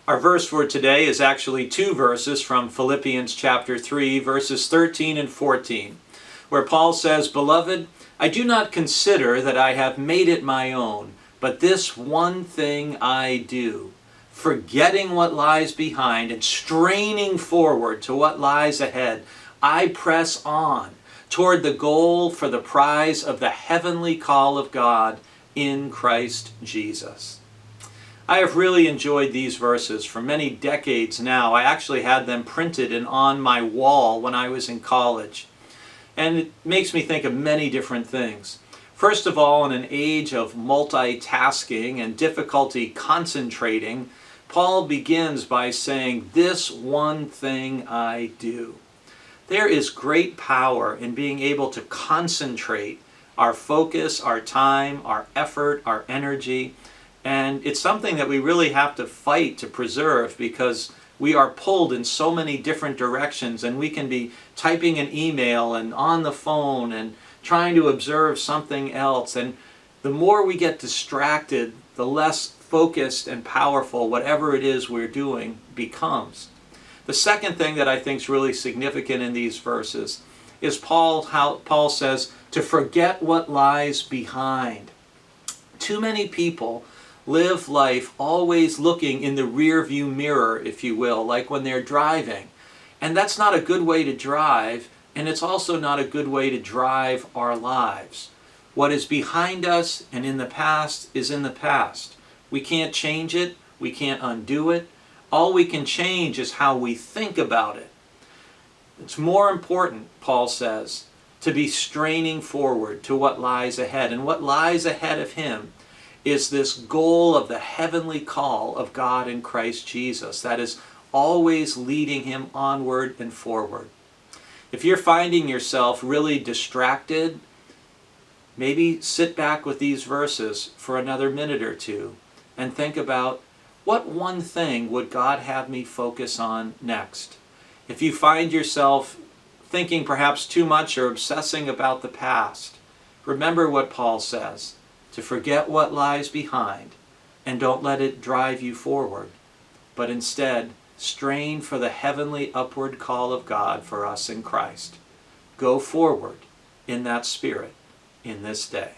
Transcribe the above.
Our verse for today is actually two verses from Philippians chapter 3, verses 13 and 14, where Paul says, "Beloved, I do not consider that I have made it my own, but this one thing I do, forgetting what lies behind and straining forward to what lies ahead, I press on toward the goal for the prize of the heavenly call of God in Christ Jesus." I have really enjoyed these verses for many decades now. I actually had them printed and on my wall when I was in college. And it makes me think of many different things. First of all, in an age of multitasking and difficulty concentrating, Paul begins by saying, "This one thing I do." There is great power in being able to concentrate our focus, our time, our effort, our energy. And it's something that we really have to fight to preserve, because we are pulled in so many different directions, and we can be typing an email and on the phone and trying to observe something else. And the more we get distracted, the less focused and powerful whatever it is we're doing becomes. The second thing that I think is really significant in these verses is how Paul says to forget what lies behind. Too many people live life always looking in the rear view mirror, if you will, like when they're driving. And that's not a good way to drive, and it's also not a good way to drive our lives. What is behind us and in the past is in the past. We can't change it, we can't undo it. All we can change is how we think about it. It's more important, Paul says, to be straining forward to what lies ahead. And what lies ahead of him is this goal of the heavenly call of God in Christ Jesus that is always leading him onward and forward. If you're finding yourself really distracted, maybe sit back with these verses for another minute or two and think about, what one thing would God have me focus on next? If you find yourself thinking perhaps too much or obsessing about the past, remember what Paul says, to forget what lies behind, and don't let it drive you forward, but instead strain for the heavenly upward call of God for us in Christ. Go forward in that spirit in this day.